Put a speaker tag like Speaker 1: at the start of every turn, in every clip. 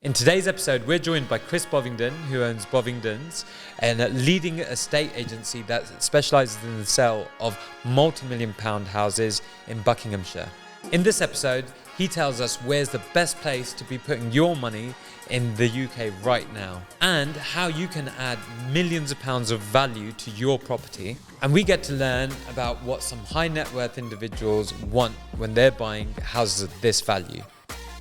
Speaker 1: In today's episode, we're joined by Chris Bovingdon, who owns Bovingdons, a leading estate agency that specialises in the sale of multi-million-pound houses in Buckinghamshire. In this episode, he tells us where's the best place to be putting your money in the UK right now, and how you can add millions of pounds of value to your property. And we get to learn about what some high net worth individuals want when they're buying houses of this value.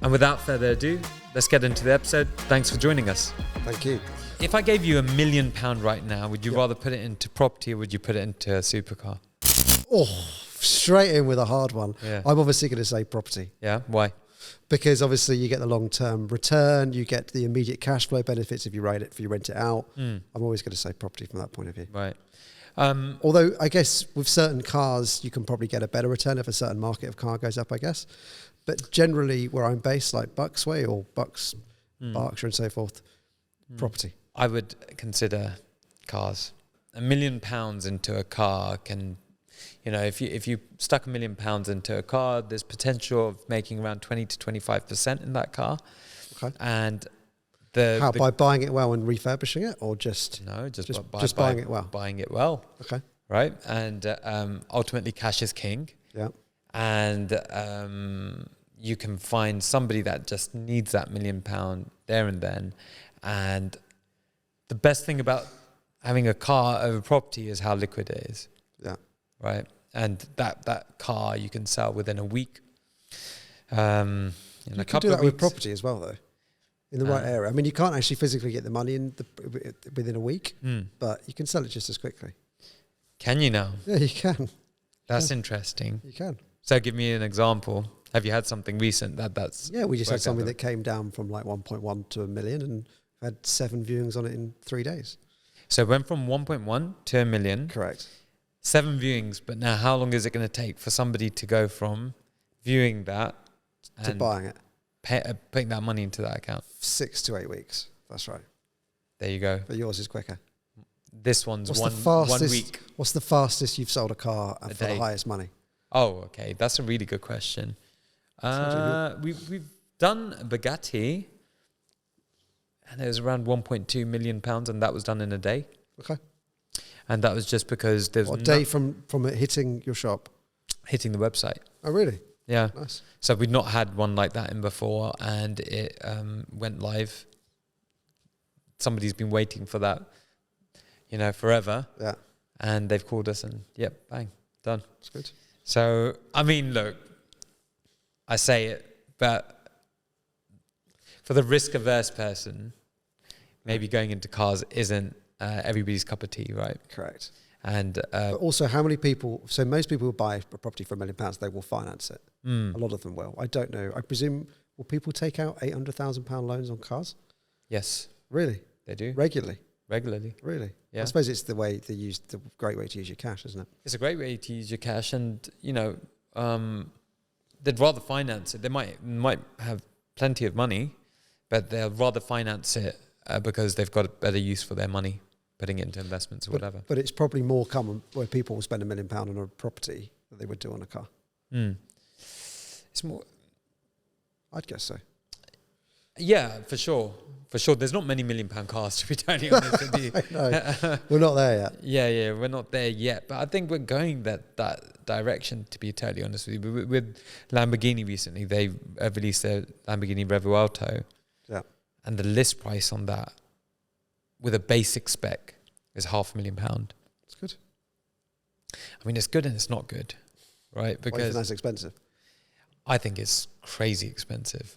Speaker 1: And without further ado, let's get into the episode. Thanks for joining us.
Speaker 2: Thank you.
Speaker 1: If I gave you £1 million right now, would you rather put it into property or would you put it into a supercar?
Speaker 2: Oh, straight in with a hard one.
Speaker 1: Yeah.
Speaker 2: I'm obviously going to say property.
Speaker 1: Yeah, why?
Speaker 2: Because obviously you get the long-term return, you get the immediate cash flow benefits if you rent it out. I'm always going to say property from that point of view.
Speaker 1: Right.
Speaker 2: Although I guess with certain cars, you can probably get a better return if a certain market of car goes up, I guess. But generally where I'm based, like Bucksway or Berkshire and so forth, property.
Speaker 1: I would consider cars. £1 million into a car can, if you stuck £1 million into a car, there's potential of making around 20 to 25% in that car. Okay. And by buying it well and refurbishing it, or just buying it well? Buying it well.
Speaker 2: Okay.
Speaker 1: Right. And ultimately cash is king.
Speaker 2: Yeah.
Speaker 1: And you can find somebody that just needs that £1 million there and then. And the best thing about having a car over property is how liquid it is.
Speaker 2: Yeah.
Speaker 1: Right. And that car you can sell within a week. In
Speaker 2: you
Speaker 1: a
Speaker 2: can
Speaker 1: couple
Speaker 2: do that
Speaker 1: of weeks.
Speaker 2: with property as well, though, in the right area. I mean, you can't actually physically get the money in within a week, but you can sell it just as quickly.
Speaker 1: Can you now?
Speaker 2: Yeah, you can.
Speaker 1: That's interesting.
Speaker 2: You can.
Speaker 1: So give me an example. Have you had something recent that's...
Speaker 2: Yeah, we just had something that came down from like 1.1 to 1 million and had 7 viewings on it in 3 days.
Speaker 1: So it went from 1.1 to 1 million.
Speaker 2: Correct.
Speaker 1: 7 viewings, but now how long is it going to take for somebody to go from viewing that
Speaker 2: to buying it?
Speaker 1: Putting that money into that account? 6
Speaker 2: to 8 weeks. That's right.
Speaker 1: There you go.
Speaker 2: But yours is quicker.
Speaker 1: This one's one week.
Speaker 2: What's the fastest you've sold a car for the highest money?
Speaker 1: Oh, okay. That's a really good question. We've done a Bugatti, and it was around £1.2 million, and that was done in a day.
Speaker 2: Okay.
Speaker 1: And that was just because there's
Speaker 2: a day from it hitting your shop?
Speaker 1: Hitting the website.
Speaker 2: Oh, really?
Speaker 1: Yeah.
Speaker 2: Nice.
Speaker 1: So we'd not had one like that in before, and it went live. Somebody's been waiting for that, forever.
Speaker 2: Yeah.
Speaker 1: And they've called us and, bang, done.
Speaker 2: That's good.
Speaker 1: So, I mean, look, I say it, but for the risk-averse person, maybe going into cars isn't everybody's cup of tea, right?
Speaker 2: Correct.
Speaker 1: And
Speaker 2: but also, how many people... So most people who buy a property for £1 million, they will finance it. A lot of them will. I don't know. I presume, will people take out £800,000 loans on cars?
Speaker 1: Yes.
Speaker 2: Really?
Speaker 1: They do.
Speaker 2: Regularly?
Speaker 1: Really?
Speaker 2: Yeah. I suppose it's the great way to use your cash, isn't it?
Speaker 1: It's a great way to use your cash, and they'd rather finance it. They might have plenty of money, but they'll rather finance it because they've got a better use for their money, putting it into investments or whatever.
Speaker 2: But it's probably more common where people will spend £1 million on a property than they would do on a car.
Speaker 1: It's more.
Speaker 2: I'd guess so.
Speaker 1: Yeah, for sure. There's not many £1 million cars, to be totally honest with you.
Speaker 2: No, we're not there yet.
Speaker 1: Yeah, we're not there yet. But I think we're going that direction, to be totally honest with you. With Lamborghini recently, they released their Lamborghini Revuelto.
Speaker 2: Yeah. And
Speaker 1: the list price on that, with a basic spec, is £500,000.
Speaker 2: It's good.
Speaker 1: I mean, it's good and it's not good, right? Because
Speaker 2: why do you think that's expensive?
Speaker 1: I think it's crazy expensive.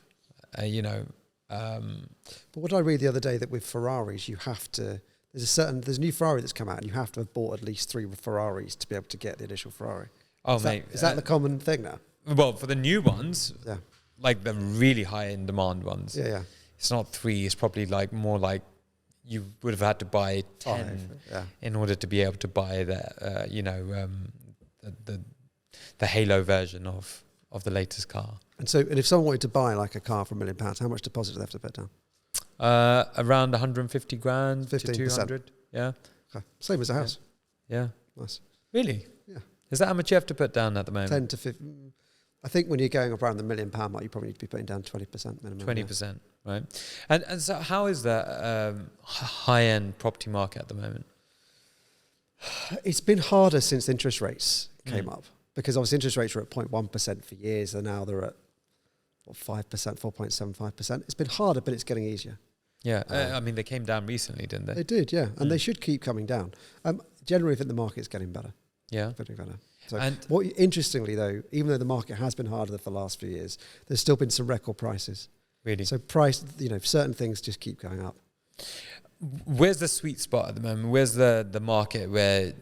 Speaker 2: But what did I read the other day, that with Ferraris you have to, there's a new Ferrari that's come out and you have to have bought at least 3 Ferraris to be able to get the initial Ferrari. Is that the common thing now?
Speaker 1: Well, for the new ones, like the really high in demand ones, it's not 3. It's probably more like you would have had to buy 10 in order to be able to buy the Halo version of the latest car. And
Speaker 2: if someone wanted to buy like a car for £1 million, how much deposit do they have to put down?
Speaker 1: Around 150 grand
Speaker 2: 15%.
Speaker 1: to 200. Yeah.
Speaker 2: Okay. Same as a house.
Speaker 1: Yeah.
Speaker 2: Nice.
Speaker 1: Really?
Speaker 2: Yeah.
Speaker 1: Is that how much you have to put down at the moment?
Speaker 2: 10 to 15. I think when you're going around the £1 million mark, you probably need to be putting down 20% minimum.
Speaker 1: 20%. Right. And so how is the high-end property market at the moment?
Speaker 2: It's been harder since interest rates came up, because obviously interest rates were at 0.1% for years, and now they're at 5%, 4.75%. It's been harder, but it's getting easier.
Speaker 1: Yeah, I mean, they came down recently, didn't they?
Speaker 2: They did, yeah, and they should keep coming down. Generally, I think the market's getting better.
Speaker 1: Yeah.
Speaker 2: Getting better. So, interestingly, though, even though the market has been harder for the last few years, there's still been some record prices.
Speaker 1: Really?
Speaker 2: So price, certain things just keep going up.
Speaker 1: Where's the sweet spot at the moment? Where's the market where...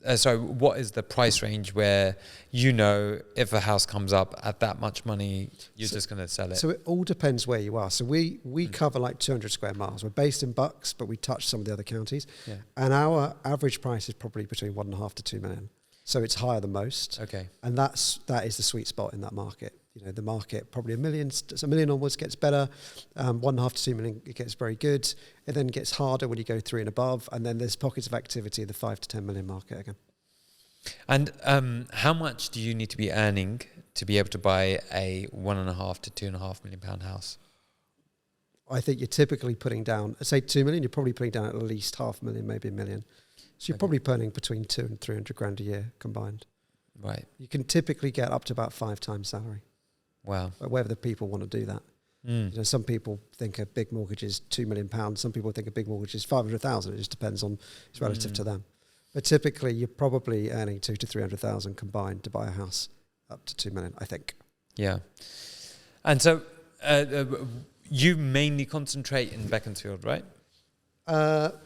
Speaker 1: what is the price range where if a house comes up at that much money, you're just going to sell it?
Speaker 2: So it all depends where you are. So we cover like 200 square miles. We're based in Bucks, but we touch some of the other counties. Yeah. And our average price is probably between 1.5 to 2 million. So it's higher than most. Okay. And that is the sweet spot in that market. The market probably a million onwards gets better. 1.5 to 2 million, it gets very good. It then gets harder when you go 3 and above, and then there's pockets of activity in the 5 to 10 million market again.
Speaker 1: And how much do you need to be earning to be able to buy a 1.5 to 2.5 million pound house?
Speaker 2: I think you're typically putting down, say 2 million. You're probably putting down at least 500,000, maybe 1 million. So you're probably earning between 200 and 300 grand a year combined. Right. You can typically get up to about 5 times salary.
Speaker 1: Wow.
Speaker 2: Whether people want to do that. Some people think a big mortgage is £2 million. Some people think a big mortgage is 500,000. It just depends on, it's relative to them. But typically you're probably earning 200 to 300,000 combined to buy a house up to 2 million, I think. Yeah.
Speaker 1: And so you mainly concentrate in Beaconsfield, right?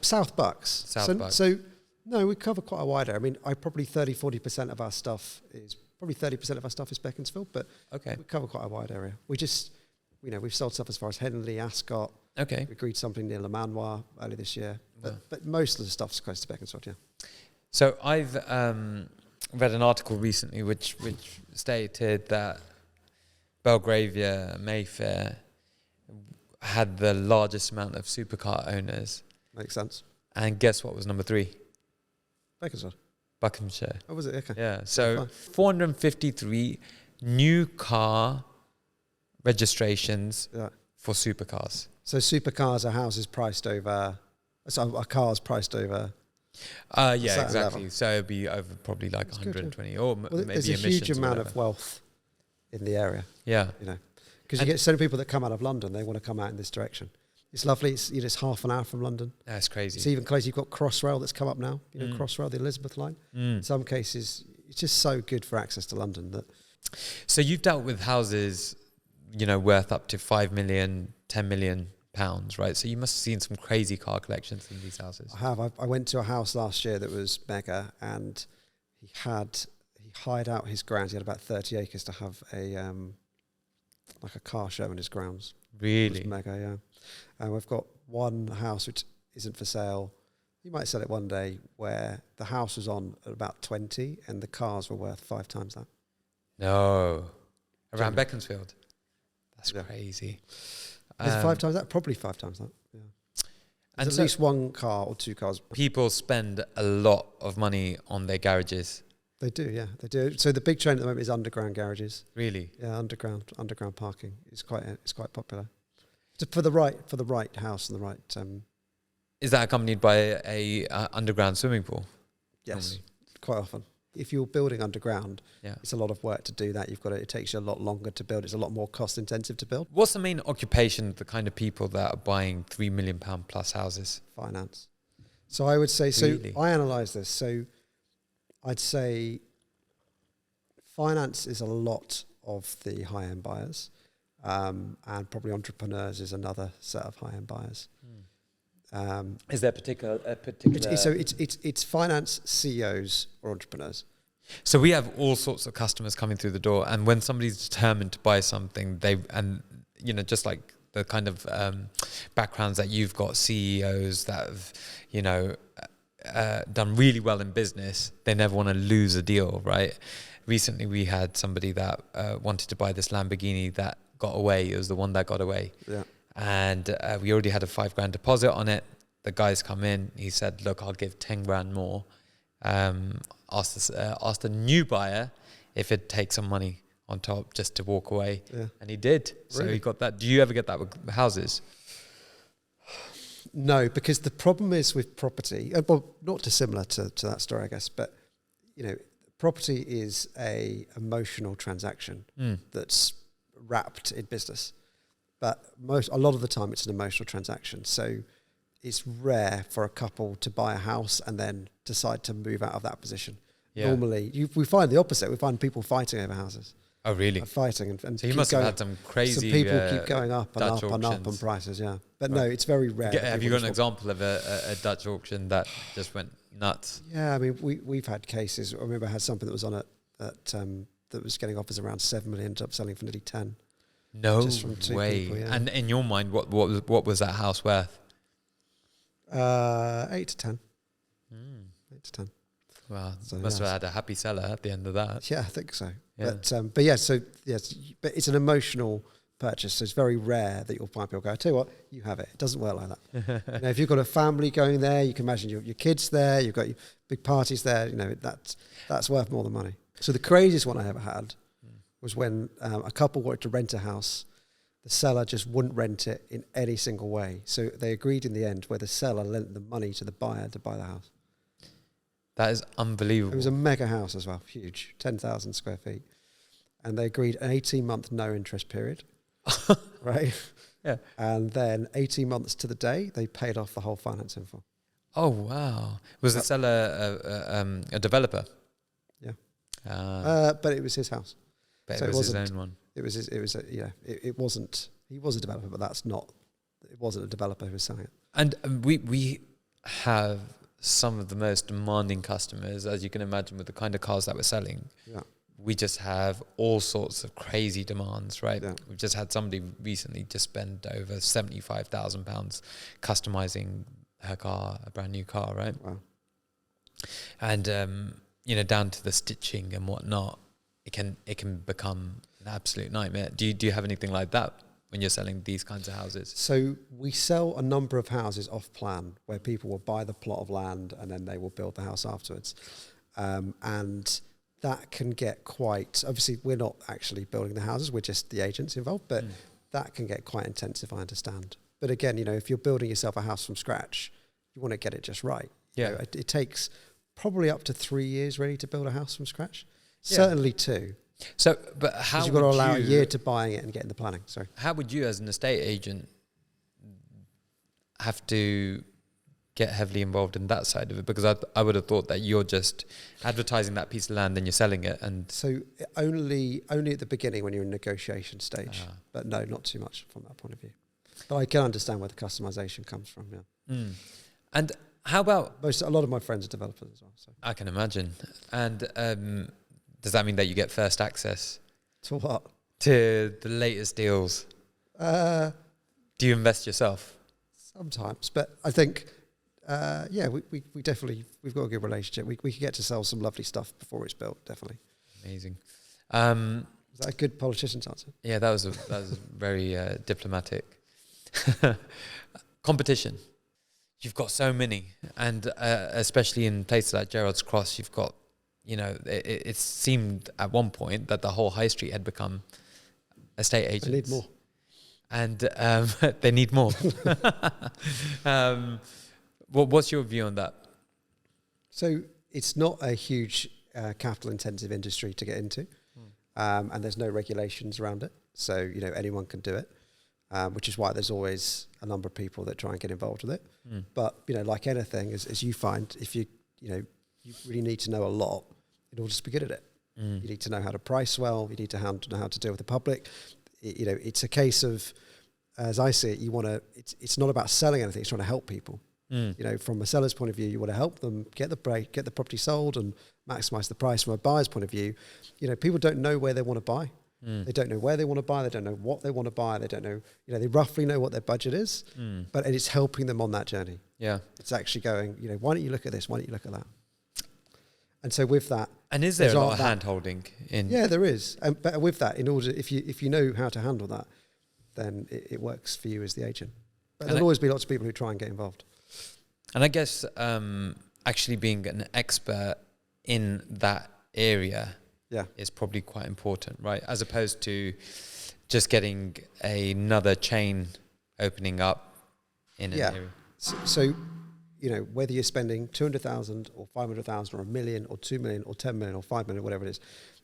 Speaker 2: South Bucks.
Speaker 1: Bucks.
Speaker 2: So no, we cover quite a wide area. I mean, probably 40% of our stuff is Beaconsfield, but we cover quite a wide area. We just, we've sold stuff as far as Henley, Ascot. Okay. We agreed something near Le Manoir earlier this year. But most of the stuff's close to Beaconsfield, yeah.
Speaker 1: So I've read an article recently which stated that Belgravia, Mayfair had the largest amount of supercar owners.
Speaker 2: Makes sense.
Speaker 1: And guess what was number 3?
Speaker 2: Beaconsfield.
Speaker 1: Buckinghamshire.
Speaker 2: Oh, was it? Okay.
Speaker 1: Yeah. So 453 new car registrations for supercars.
Speaker 2: So supercars are houses priced over... So are cars priced over...
Speaker 1: yeah, exactly. Level. So it'd be over probably like 120 or maybe
Speaker 2: there's a huge amount of wealth in the area.
Speaker 1: Yeah.
Speaker 2: Because you get so many people that come out of London, they want to come out in this direction. It's lovely. It's half an hour from London.
Speaker 1: That's crazy.
Speaker 2: It's even close. You've got Crossrail that's come up now. Crossrail, the Elizabeth line. In some cases, it's just so good for access to London.
Speaker 1: So you've dealt with houses, worth up to 5 million, 10 million pounds, right? So you must have seen some crazy car collections in these houses.
Speaker 2: I have. I went to a house last year that was mega, and he hired out his grounds. He had about 30 acres to have a car show in his grounds.
Speaker 1: Really?
Speaker 2: It was mega, yeah. And we've got one house which isn't for sale. You might sell it one day, where the house was on at about 20 and the cars were worth 5 times that.
Speaker 1: No. Around Beaconsfield? That's crazy.
Speaker 2: Is it 5 times that? Probably 5 times that, yeah. And at least 1 car or 2 cars.
Speaker 1: People spend a lot of money on their garages.
Speaker 2: They do, yeah, they do. So the big trend at the moment is underground garages.
Speaker 1: Really?
Speaker 2: Yeah, underground parking is quite popular. For the right house and the right.
Speaker 1: Is that accompanied by a underground swimming pool?
Speaker 2: Yes, normally? Quite often. If you're building underground, it's a lot of work to do that. It takes you a lot longer to build. It's a lot more cost intensive to build.
Speaker 1: What's the main occupation of the kind of people that are buying £3 million plus houses?
Speaker 2: Finance. So I would say, really? So I analyse this. So I'd say finance is a lot of the high-end buyers. And probably entrepreneurs is another set of high-end buyers.
Speaker 1: Is there a particular?
Speaker 2: It's finance, CEOs, or entrepreneurs.
Speaker 1: So we have all sorts of customers coming through the door, and when somebody's determined to buy something, just like the kind of backgrounds that you've got, CEOs that have done really well in business, they never want to lose a deal, right? Recently, we had somebody that wanted to buy this Lamborghini that got away. It was the one that got away. Yeah. And we already had a £5,000 deposit on it. The guy's come in. He said, "Look, I'll give 10 grand more." Asked the new buyer if it'd take some money on top just to walk away.
Speaker 2: Yeah.
Speaker 1: And he did. So
Speaker 2: Really?
Speaker 1: he got that. Do you ever get that with houses?
Speaker 2: No, because the problem is with property, well, not dissimilar to that story, I guess, but, property is a emotional transaction that's wrapped in business. But a lot of the time it's an emotional transaction. So it's rare for a couple to buy a house and then decide to move out of that position. Yeah. Normally, we find the opposite. We find people fighting over houses.
Speaker 1: Oh, really?
Speaker 2: Fighting. And
Speaker 1: so you must have had some crazy...
Speaker 2: Some people keep going up and
Speaker 1: Dutch
Speaker 2: up and up on prices, yeah. But no, it's very rare.
Speaker 1: Have you got an example of a Dutch auction that just went nuts?
Speaker 2: Yeah, I mean, we've had cases. I remember I had something that was on that was getting offers around 7 million, ended up selling for nearly 10.
Speaker 1: No
Speaker 2: just from two
Speaker 1: way.
Speaker 2: people, yeah.
Speaker 1: And in your mind, what was that house worth?
Speaker 2: 8 to 10. 8 to 10.
Speaker 1: Wow, so must have had a happy seller at the end of that.
Speaker 2: Yeah, I think so.
Speaker 1: Yeah.
Speaker 2: But it's an emotional purchase. So it's very rare that you'll find people go, I tell you what, you have it. It doesn't work like that. If you've got a family going there, you can imagine your kids there, you've got your big parties there, that's worth more than money. So the craziest one I ever had was when a couple wanted to rent a house. The seller just wouldn't rent it in any single way. So they agreed in the end where the seller lent the money to the buyer to buy the house.
Speaker 1: That is unbelievable.
Speaker 2: It was a mega house as well, huge, 10,000 square feet. And they agreed an 18-month no interest period, right?
Speaker 1: Yeah.
Speaker 2: And then 18 months to the day, they paid off the whole financing for.
Speaker 1: Oh, wow. Was the seller a developer?
Speaker 2: Yeah.
Speaker 1: But
Speaker 2: it was his house.
Speaker 1: But so it was his own one.
Speaker 2: It wasn't, he was a developer, but it wasn't a developer who was selling it.
Speaker 1: And we have some of the most demanding customers, as you can imagine, with the kind of cars that we're selling.
Speaker 2: Yeah.
Speaker 1: We just have all sorts of crazy demands, right?
Speaker 2: Yeah.
Speaker 1: We've just had somebody recently just spend over £75,000 customizing her car, a brand new car, right?
Speaker 2: Wow.
Speaker 1: And down to the stitching and whatnot, it can become an absolute nightmare. Do you have anything like that when you're selling these kinds of houses?
Speaker 2: So we sell a number of houses off plan where people will buy the plot of land and then they will build the house afterwards. And that can get quite, obviously we're not actually building the houses, we're just the agents involved, but that can get quite intense if I understand. But again, if you're building yourself a house from scratch, you want to get it just right.
Speaker 1: Yeah.
Speaker 2: It takes probably up to 3 years really to build a house from scratch. Yeah. Certainly 2.
Speaker 1: So, but how
Speaker 2: you've got to allow a year to buying it and getting the planning. Sorry.
Speaker 1: How would you, as an estate agent, have to get heavily involved in that side of it? Because I would have thought that you're just advertising that piece of land and you're selling it. And
Speaker 2: so only at the beginning when you're in negotiation stage. But no, not too much from that point of view. But I can understand where the customization comes from. Yeah.
Speaker 1: And how about
Speaker 2: a lot of my friends are developers as well. So
Speaker 1: I can imagine. And does that mean that you get first access
Speaker 2: to what?
Speaker 1: To the latest deals? Do you invest yourself?
Speaker 2: Sometimes, but I think, we definitely, we've got a good relationship. We can get to sell some lovely stuff before it's built, definitely.
Speaker 1: Amazing.
Speaker 2: Is that a good politician's answer?
Speaker 1: Yeah, that was very diplomatic. Competition. You've got so many, and especially in places like Gerrard's Cross, you've got, it seemed at one point that the whole high street had become estate agents.
Speaker 2: They need more.
Speaker 1: And they need more. What's your view on that?
Speaker 2: So it's not a huge capital-intensive industry to get into, and there's no regulations around it. So, anyone can do it, which is why there's always a number of people that try and get involved with it. But, like anything, as you find, if you really need to know a lot in order to be good at it. You need to know how to price well. You need to know how to deal with the public. It's a case of, as I see it, it's not about selling anything. It's trying to help people. From a seller's point of view, you want to help them get the property sold and maximize the price. From a buyer's point of view, people don't know where they want to buy. They don't know where they want to buy. They don't know what they want to buy. They don't know, they roughly know what their budget is, but it's helping them on that journey. Yeah. It's actually going, why don't you look at this? Why don't you look at that? And so with that,
Speaker 1: and is there a lot of hand holding in?
Speaker 2: Yeah, there is. But with that, if you know how to handle that, then it works for you as the agent. But there'll always be lots of people who try and get involved.
Speaker 1: And I guess actually being an expert in that area is probably quite important, right? As opposed to just getting another chain opening up in an area.
Speaker 2: So, you know, whether you're spending 200,000 or 500,000 or 1 million or 2 million or 10 million or 5 million, whatever it is,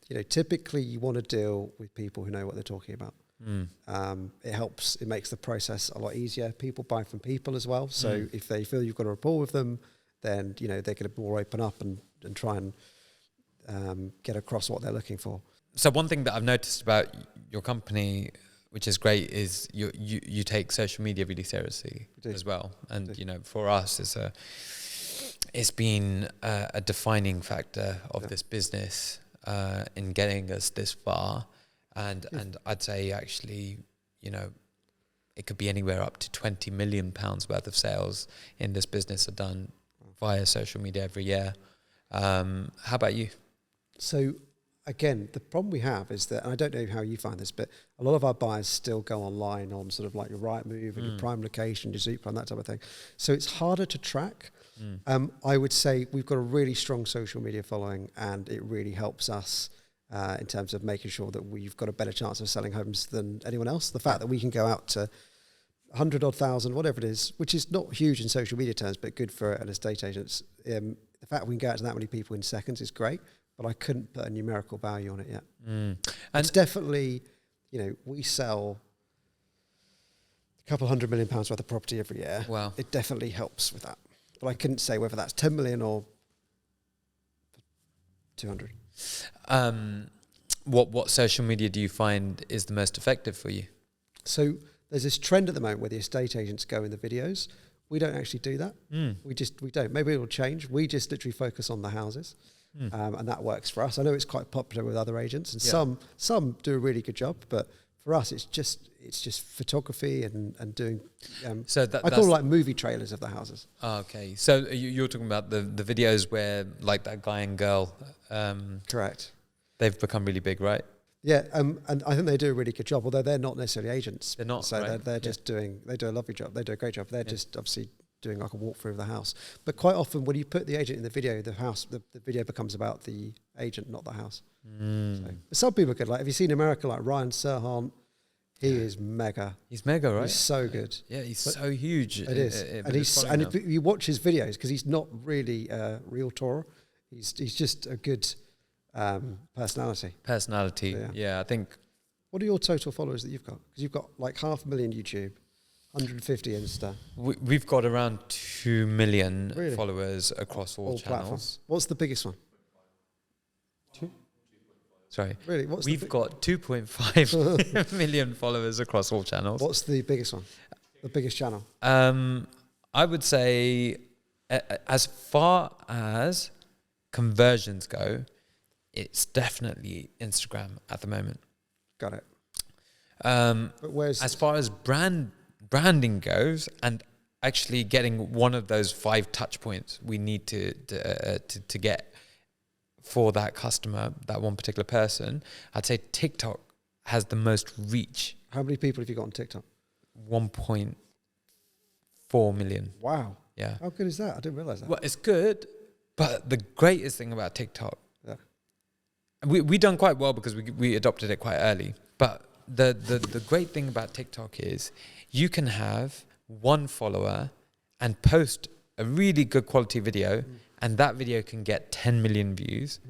Speaker 2: you know, typically you want to deal with people who know what they're talking about. It helps, it makes the process a lot easier. People buy from people as well. So if they feel you've got a rapport with them, then, you know, they're going to more open up and try and get across what they're looking for.
Speaker 1: So one thing that I've noticed about your company, which is great, is you take social media really seriously as well. And, you know, for us, it's been a defining factor of this business in getting us this far. And I'd say actually, you know, it could be anywhere up to £20 million worth of sales in this business are done via social media every year. How about you?
Speaker 2: So again, the problem we have is that, and I don't know how you find this, but a lot of our buyers still go online on sort of like your Rightmove and your prime location, your Zoopla and that type of thing. So it's harder to track. I would say we've got a really strong social media following, and it really helps us in terms of making sure that we've got a better chance of selling homes than anyone else. The fact that we can go out to 100,000, whatever it is, which is not huge in social media terms, but good for an estate agent. The fact we can go out to that many people in seconds is great, but I couldn't put a numerical value on it yet. And it's definitely, you know, we sell a couple £100 million worth of property every year.
Speaker 1: Wow.
Speaker 2: It definitely helps with that. But I couldn't say whether that's 10 million or 200.
Speaker 1: What social media do you find is the most effective for you? So
Speaker 2: there's this trend at the moment where the estate agents go in the videos. We don't actually do that. We don't. Maybe it'll change. We just literally focus on the houses. And that works for us. I know it's quite popular with other agents, and some do a really good job, but for us it's just photography and doing
Speaker 1: so
Speaker 2: I call it like movie trailers of the houses.
Speaker 1: Okay, so you're talking about the videos where like that guy and girl,
Speaker 2: correct,
Speaker 1: they've become really big, right?
Speaker 2: Yeah, and I think they do a really good job, although they're not necessarily agents.
Speaker 1: They're not,
Speaker 2: so
Speaker 1: right?
Speaker 2: they're just doing, they do a lovely job, they do a great job. They're just obviously doing like a walkthrough of the house. But quite often when you put the agent in the video, the video becomes about the agent, not the house. So, but some people could, like, have you seen America, like Ryan Serhant? He is mega.
Speaker 1: He's mega, right?
Speaker 2: He's so good.
Speaker 1: Yeah, he's so huge.
Speaker 2: It is. And if you watch his videos, because he's not really a realtor, he's just a good personality.
Speaker 1: Yeah, I think.
Speaker 2: What are your total followers that you've got? Because you've got like 500,000 YouTube, 150 Insta.
Speaker 1: We've got around 2 million followers across all channels.
Speaker 2: Platforms. What's the biggest one?
Speaker 1: Sorry.
Speaker 2: Really?
Speaker 1: We've got 2.5 million followers across all channels.
Speaker 2: What's the biggest one? The biggest channel?
Speaker 1: I would say as far as conversions go, it's definitely Instagram at the moment.
Speaker 2: Got it.
Speaker 1: But where's as far as branding goes, and actually getting one of those 5 touch points we need to get for that customer, that one particular person, I'd say TikTok has the most reach.
Speaker 2: How many people have you got on TikTok?
Speaker 1: 1.4 million.
Speaker 2: Wow.
Speaker 1: Yeah.
Speaker 2: How good is that? I didn't realize that.
Speaker 1: Well, it's good, but the greatest thing about TikTok, we done quite well because we adopted it quite early. But the great thing about TikTok is you can have one follower and post a really good quality video, and that video can get 10 million views.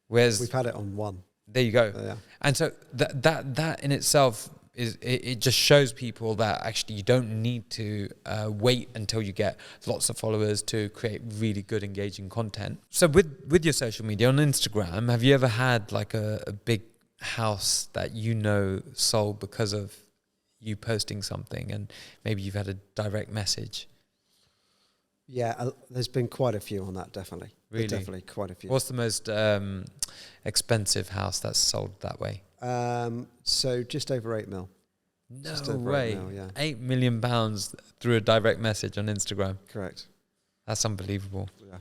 Speaker 1: Whereas
Speaker 2: we've had it on 1.
Speaker 1: There you go. And so that in itself is it just shows people that actually you don't need to wait until you get lots of followers to create really good engaging content. So with your social media on Instagram, have you ever had like a big house that you know sold because of you posting something, and maybe you've had a direct message?
Speaker 2: Yeah, there's been quite a few on that, definitely.
Speaker 1: Really?
Speaker 2: Definitely quite a few.
Speaker 1: What's the most expensive house that's sold that way?
Speaker 2: So just over 8 mil.
Speaker 1: No way. £8 million through a direct message on Instagram.
Speaker 2: Correct.
Speaker 1: That's unbelievable.
Speaker 2: Yeah.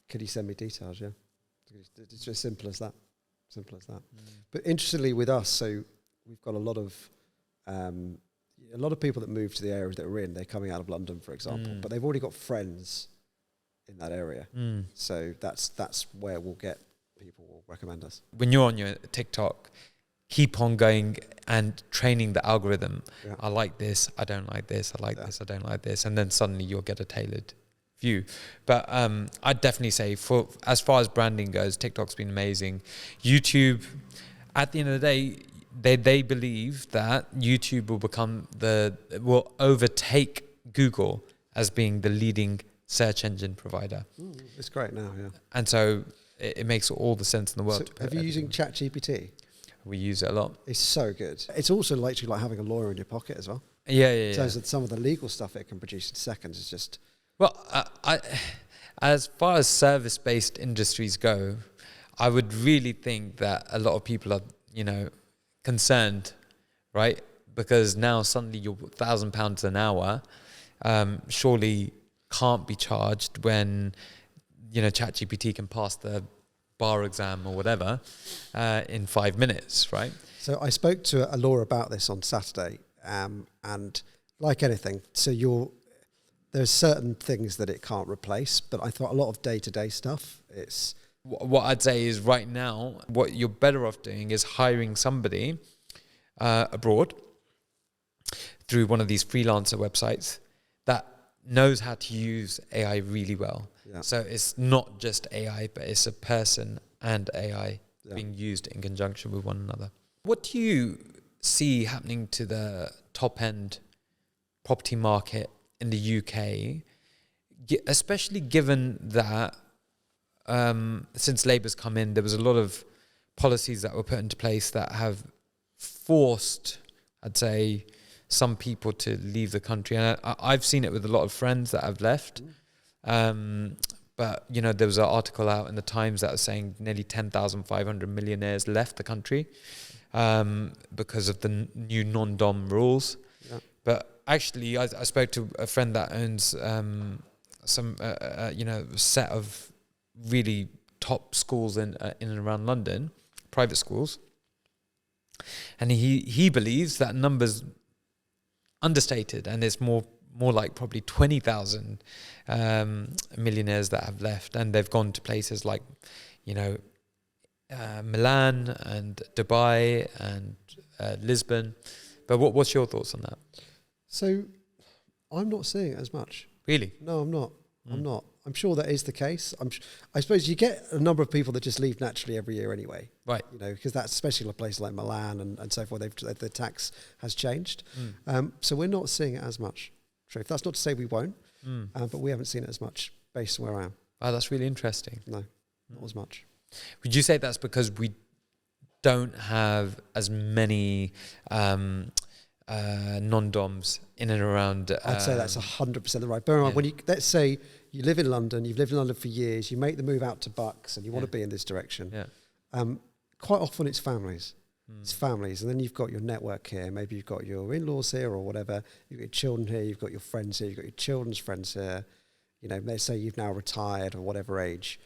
Speaker 2: Could you send me details? Yeah. It's just simple as that. Simple as that. But interestingly with us, so we've got a lot of people that move to the area that we're in. They're coming out of London, for example, but they've already got friends in that area. So that's where we'll get people will recommend us.
Speaker 1: When you're on your TikTok, keep on going and training the algorithm.
Speaker 2: Yeah.
Speaker 1: I like this, I don't like this, I like this, I don't like this. And then suddenly you'll get a tailored view. But I'd definitely say for as far as branding goes, TikTok's been amazing. YouTube, at the end of the day, they believe that YouTube will overtake Google as being the leading search engine provider.
Speaker 2: It's great now, yeah.
Speaker 1: And so it makes all the sense in the world.
Speaker 2: So have you using ChatGPT?
Speaker 1: We use it a lot.
Speaker 2: It's so good. It's also literally like having a lawyer in your pocket as well.
Speaker 1: Yeah.
Speaker 2: In terms of some of the legal stuff it can produce in seconds is just...
Speaker 1: Well, I as far as service-based industries go, I would really think that a lot of people are, concerned, right? Because now suddenly your £1,000 an hour surely can't be charged when, ChatGPT can pass the bar exam or whatever in 5 minutes, right?
Speaker 2: So I spoke to a lawyer about this on Saturday, and like anything, there's certain things that it can't replace, but I thought a lot of day-to-day stuff, it's...
Speaker 1: What I'd say is right now, what you're better off doing is hiring somebody abroad through one of these freelancer websites that knows how to use AI really well. Yeah. So it's not just AI, but it's a person and AI being used in conjunction with one another. What do you see happening to the top-end property market in the UK, especially given that since Labour's come in, there was a lot of policies that were put into place that have forced, I'd say, some people to leave the country. And I've seen it with a lot of friends that have left. But, there was an article out in the Times that was saying nearly 10,500 millionaires left the country because of the new non-dom rules. Yeah. But actually, I spoke to a friend that owns some set of really top schools in and around London, private schools, and he believes that number's understated, and it's more like probably 20,000 millionaires that have left, and they've gone to places like Milan and Dubai and Lisbon. But what's your thoughts on that?
Speaker 2: So I'm not seeing it as much.
Speaker 1: Really?
Speaker 2: No, I'm not. I'm sure that is the case. I suppose you get a number of people that just leave naturally every year anyway. Right. Because that's especially a place like Milan and so forth. The tax has changed. So we're not seeing it as much. Truth. That's not to say we won't, but we haven't seen it as much based on where I am.
Speaker 1: Oh, that's really interesting.
Speaker 2: No, not as much.
Speaker 1: Would you say that's because we don't have as many non-doms in and around?
Speaker 2: I'd say that's 100% the right. Bear in mind, when let's say you live in London, you've lived in London for years, you make the move out to Bucks and you want to be in this direction. Yeah. Quite often it's families. It's families, and then you've got your network here. Maybe you've got your in-laws here or whatever. You've got your children here. You've got your friends here. You've got your children's friends here. Let's say you've now retired or whatever age.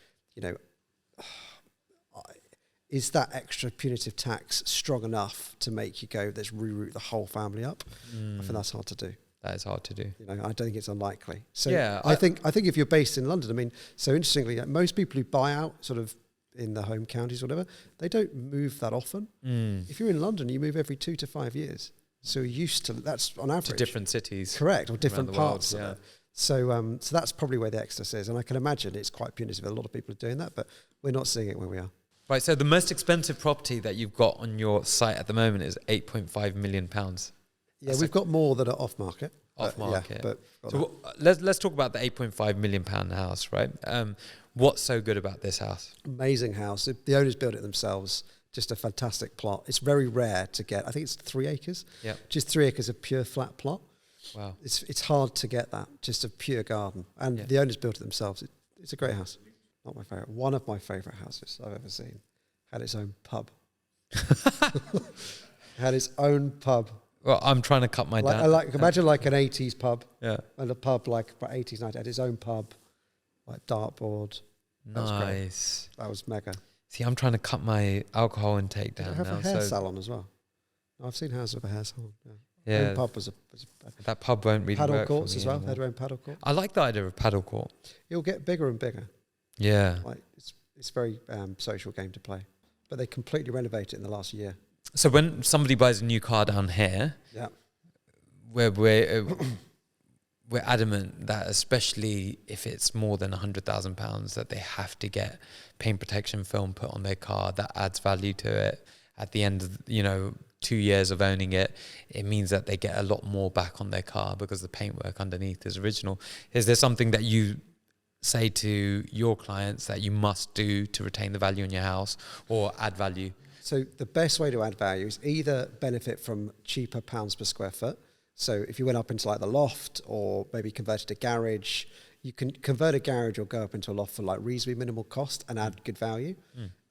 Speaker 2: Is that extra punitive tax strong enough to make you go, let's reroute the whole family up? I think that's hard to do.
Speaker 1: That is hard to do.
Speaker 2: I don't think it's unlikely. So yeah, I think if you're based in London, so interestingly, most people who buy out sort of in the home counties or whatever, they don't move that often. If you're in London, you move every 2 to 5 years. So you're used to, that's on average.
Speaker 1: To different cities.
Speaker 2: Correct, or different parts of it. So that's probably where the excess is. And I can imagine it's quite punitive. A lot of people are doing that, but we're not seeing it where we are.
Speaker 1: Right, so the most expensive property that you've got on your site at the moment is £8.5 million.
Speaker 2: Yeah, we've got more that are off market.
Speaker 1: Off market.
Speaker 2: Yeah,
Speaker 1: so let's talk about the £8.5 million house, right? What's so good about this house?
Speaker 2: Amazing house. The owners built it themselves. Just a fantastic plot. It's very rare to get. I think it's 3 acres. Yeah. Just 3 acres of pure flat plot.
Speaker 1: Wow.
Speaker 2: It's hard to get that. Just a pure garden. And the owners built it themselves. It's a great house. Not my favourite. One of my favourite houses I've ever seen. Had its own pub. Had its own pub.
Speaker 1: Well, I'm trying to cut my down.
Speaker 2: Imagine like an 80s pub. Yeah. And a pub like about 80s, 90s. Had its own pub. Like dartboard.
Speaker 1: Nice.
Speaker 2: That was mega.
Speaker 1: See, I'm trying to cut my alcohol intake down now.
Speaker 2: Have a hair salon as well. I've seen houses with a hair salon.
Speaker 1: Yeah.
Speaker 2: Own pub was
Speaker 1: that pub won't really
Speaker 2: paddle
Speaker 1: work
Speaker 2: courts
Speaker 1: for me
Speaker 2: as well.
Speaker 1: anymore.
Speaker 2: Had their own paddle court.
Speaker 1: I like the idea of a paddle court.
Speaker 2: It'll get bigger and bigger.
Speaker 1: Yeah.
Speaker 2: Like it's very social game to play. But they completely renovated it in the last year.
Speaker 1: So when somebody buys a new car down here,
Speaker 2: Yeah.
Speaker 1: We're adamant that, especially if it's more than £100,000, that they have to get paint protection film put on their car. That adds value to it. At the end of 2 years of owning it, it means that they get a lot more back on their car because the paintwork underneath is original. Is there something that you say to your clients that you must do to retain the value in your house or add value?
Speaker 2: So the best way to add value is either benefit from cheaper pounds per square foot. So if you went up into like the loft or maybe converted a garage, you can convert a garage or go up into a loft for like reasonably minimal cost and add good value.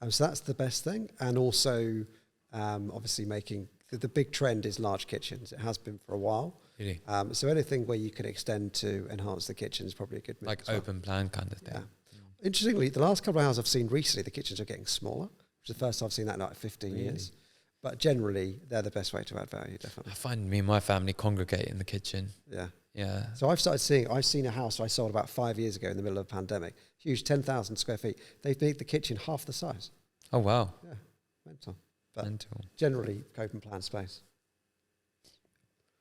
Speaker 2: So that's the best thing. And also obviously making, the big trend is large kitchens. It has been for a while.
Speaker 1: Really?
Speaker 2: So anything where you can extend to enhance the kitchen is probably a good move.
Speaker 1: Like open plan kind of thing.
Speaker 2: Yeah. Interestingly, the last couple of houses I've seen recently, the kitchens are getting smaller, which is the first time I've seen that in like 15 years. But generally, they're the best way to add value, definitely.
Speaker 1: I find me and my family congregate in the kitchen.
Speaker 2: Yeah.
Speaker 1: Yeah.
Speaker 2: So I've seen a house I sold about 5 years ago in the middle of a pandemic. Huge, 10,000 square feet. They've made the kitchen half the size.
Speaker 1: Oh, wow.
Speaker 2: Yeah, mental. But
Speaker 1: Mental.
Speaker 2: generally, open plan space.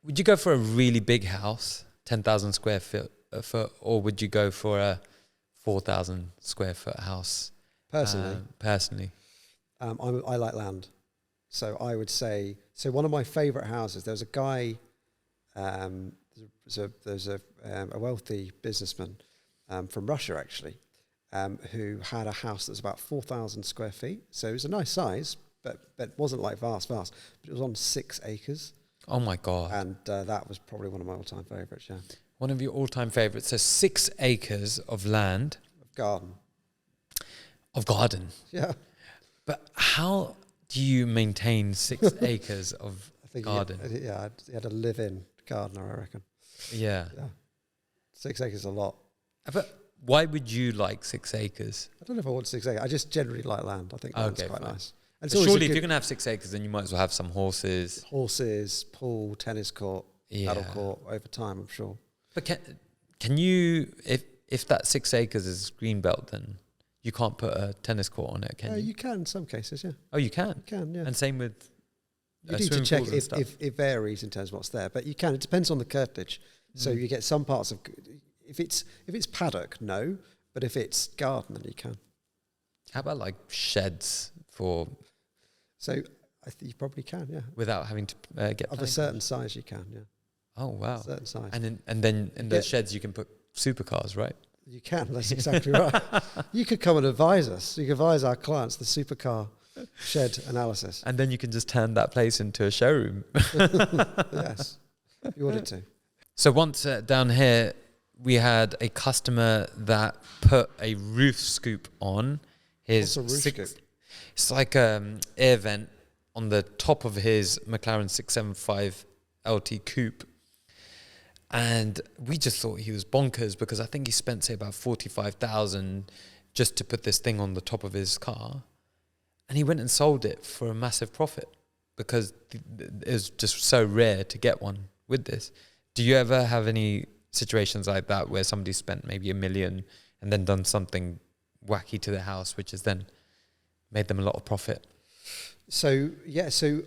Speaker 1: Would you go for a really big house, 10,000 square foot, or would you go for a 4,000 square foot house?
Speaker 2: Personally, I like land. So I would say, one of my favourite houses, there was a guy, there's a wealthy businessman from Russia, actually, who had a house that was about 4,000 square feet. So it was a nice size, but it wasn't like vast, but it was on 6 acres.
Speaker 1: Oh, my God.
Speaker 2: And that was probably one of my all-time favourites, yeah.
Speaker 1: One of your all-time favourites. So 6 acres of land.
Speaker 2: Garden.
Speaker 1: Of garden.
Speaker 2: Yeah.
Speaker 1: But how do you maintain 6 acres of garden?
Speaker 2: He had a live-in gardener, I reckon.
Speaker 1: Yeah.
Speaker 2: 6 acres is a lot.
Speaker 1: But why would you like 6 acres?
Speaker 2: I don't know if I want 6 acres. I just generally like land. I think land's quite nice. And
Speaker 1: So surely if you're going to have 6 acres, then you might as well have some horses.
Speaker 2: Horses, pool, tennis court, paddle court over time, I'm sure.
Speaker 1: But can you, if that 6 acres is green belt, then you can't put a tennis court on it, can you?
Speaker 2: You can in some cases, yeah.
Speaker 1: Oh, you can?
Speaker 2: You can, yeah.
Speaker 1: And same with
Speaker 2: you need to check if it varies in terms of what's there, but you can. It depends on the curtilage. So you get some parts of, if it's paddock, no, but if it's garden, then you can.
Speaker 1: How about like sheds for?
Speaker 2: So I think you probably can, yeah.
Speaker 1: Without having to get
Speaker 2: of a certain size, you can, yeah.
Speaker 1: Oh wow!
Speaker 2: Certain size,
Speaker 1: and then in those sheds you can put supercars, right?
Speaker 2: You can. That's exactly right. You could come and advise us. You could advise our clients the supercar shed analysis,
Speaker 1: and then you can just turn that place into a showroom.
Speaker 2: Yes, you wanted to.
Speaker 1: So once down here, we had a customer that put a roof scoop on his.
Speaker 2: What's a roof scoop?
Speaker 1: It's like air vent on the top of his McLaren 675 LT coupe. And we just thought he was bonkers because I think he spent, say, about 45,000 just to put this thing on the top of his car. And he went and sold it for a massive profit because it was just so rare to get one with this. Do you ever have any situations like that where somebody spent maybe $1 million and then done something wacky to the house, which has then made them a lot of profit?
Speaker 2: So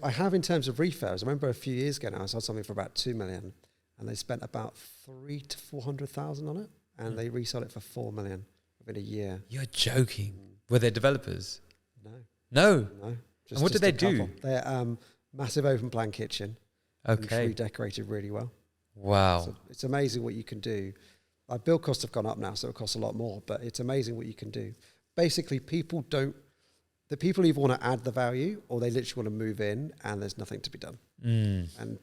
Speaker 2: I have in terms of refurbs. I remember a few years ago now I sold something for about 2 million and they spent about 300,000 to 400,000 on it and they resold it for 4 million within a year.
Speaker 1: You're joking. Were they developers?
Speaker 2: No.
Speaker 1: And what did they do?
Speaker 2: They're massive open plan kitchen.
Speaker 1: Okay.
Speaker 2: Redecorated really well.
Speaker 1: Wow.
Speaker 2: So it's amazing what you can do. Our build costs have gone up now, so it costs a lot more, but it's amazing what you can do. Basically, people either want to add the value or they literally want to move in and there's nothing to be done. And,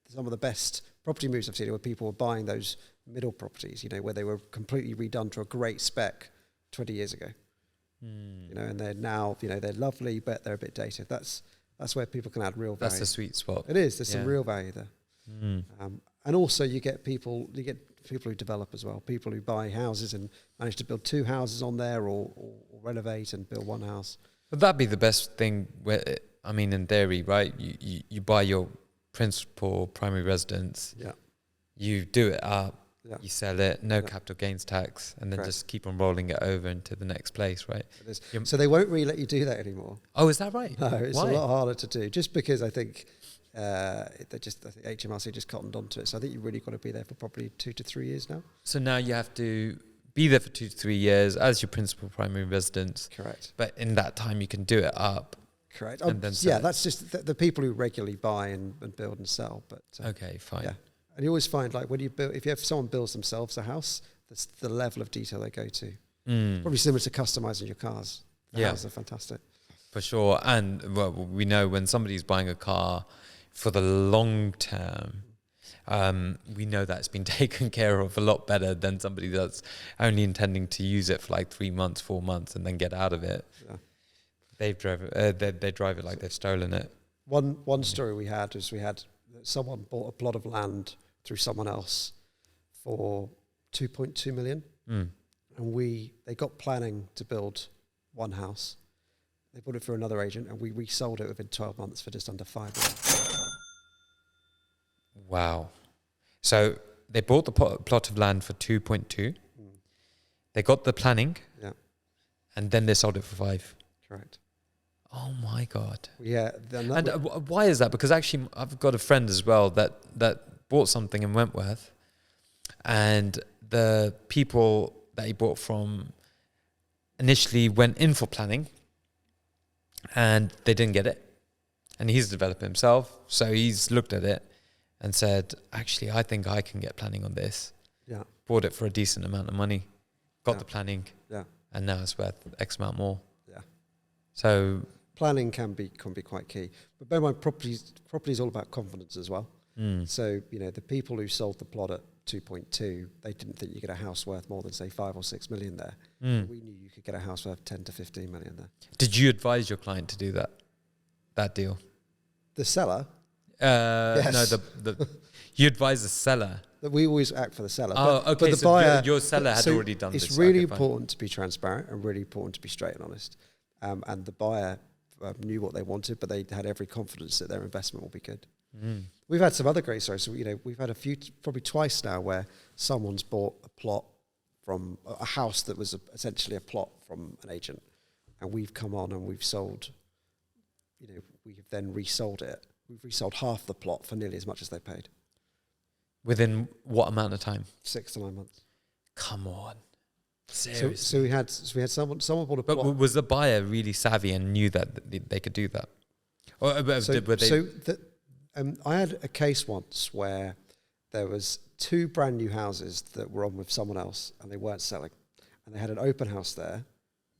Speaker 2: some of the best property moves I've seen were people were buying those middle properties, where they were completely redone to a great spec 20 years ago. And they're now, they're lovely, but they're a bit dated. That's where people can add real value.
Speaker 1: That's the sweet spot.
Speaker 2: It is. There's some real value there. And also you get people who develop as well, people who buy houses and manage to build 2 houses on there or renovate and build 1 house.
Speaker 1: Would that be the best thing in theory, right? You buy your principal primary residence.
Speaker 2: Yeah.
Speaker 1: You do it up
Speaker 2: Yeah.
Speaker 1: You sell it, no capital gains tax, and then
Speaker 2: Correct.
Speaker 1: just keep on rolling it over into the next place, right?
Speaker 2: So they won't really let you do that anymore.
Speaker 1: Oh, is that right?
Speaker 2: No, it's
Speaker 1: Why?
Speaker 2: a lot harder to do, just because I think I think HMRC just cottoned onto it. So I think you've really got to be there for probably 2 to 3 years now.
Speaker 1: So now you have to be there for 2 to 3 years as your principal primary residence.
Speaker 2: Correct.
Speaker 1: But in that time, you can do it up.
Speaker 2: Correct.
Speaker 1: And then
Speaker 2: That's just the people who regularly buy and build and sell. But
Speaker 1: Okay, fine.
Speaker 2: yeah. And you always find, like, when you build, if you have someone builds themselves a house, that's the level of detail they go to. Probably similar to customizing your cars. The houses are fantastic.
Speaker 1: For sure. And well, we know when somebody's buying a car for the long term, we know that's been taken care of a lot better than somebody that's only intending to use it for like 3 months, 4 months, and then get out of it.
Speaker 2: Yeah.
Speaker 1: They drive it like they've stolen it.
Speaker 2: One story we had someone bought a plot of land through someone else for 2.2 million. And they got planning to build one house. They bought it through another agent, and we resold it within 12 months for just under 5 million.
Speaker 1: Wow. So they bought the plot of land for 2.2. They got the planning.
Speaker 2: Yeah.
Speaker 1: And then they sold it for 5.
Speaker 2: Correct.
Speaker 1: Oh my God.
Speaker 2: Yeah.
Speaker 1: And why is that? Because actually I've got a friend as well that bought something in Wentworth, and the people that he bought from initially went in for planning and they didn't get it. And he's a developer himself, so he's looked at it and said, actually, I think I can get planning on this.
Speaker 2: Yeah.
Speaker 1: Bought it for a decent amount of money, got the planning,
Speaker 2: Yeah.
Speaker 1: and now it's worth X amount more.
Speaker 2: Yeah.
Speaker 1: So
Speaker 2: planning can be quite key. But bear in mind, property is all about confidence as well. So, the people who sold the plot at 2.2, they didn't think you get a house worth more than, say, 5 or 6 million there. We knew you could get a house worth 10 to 15 million there.
Speaker 1: Did you advise your client to do that deal?
Speaker 2: The seller?
Speaker 1: Yes. No, you advise the seller.
Speaker 2: We always act for the seller.
Speaker 1: Okay,
Speaker 2: but the
Speaker 1: so
Speaker 2: buyer,
Speaker 1: your seller had already done this.
Speaker 2: It's really important to be transparent and really important to be straight and honest. And the buyer knew what they wanted, but they had every confidence that their investment will be good. We've had some other great stories. So, we've had a few, probably twice now, where someone's bought a plot from a house that was essentially a plot from an agent, and we've come on and we've sold. We've then resold it. We've resold half the plot for nearly as much as they paid.
Speaker 1: Within what amount of time?
Speaker 2: 6 to 9 months.
Speaker 1: Come on. Seriously.
Speaker 2: So we had someone bought a plot.
Speaker 1: But was the buyer really savvy and knew that they could do that? Or
Speaker 2: I had a case once where there was 2 brand new houses that were on with someone else and they weren't selling. And they had an open house there,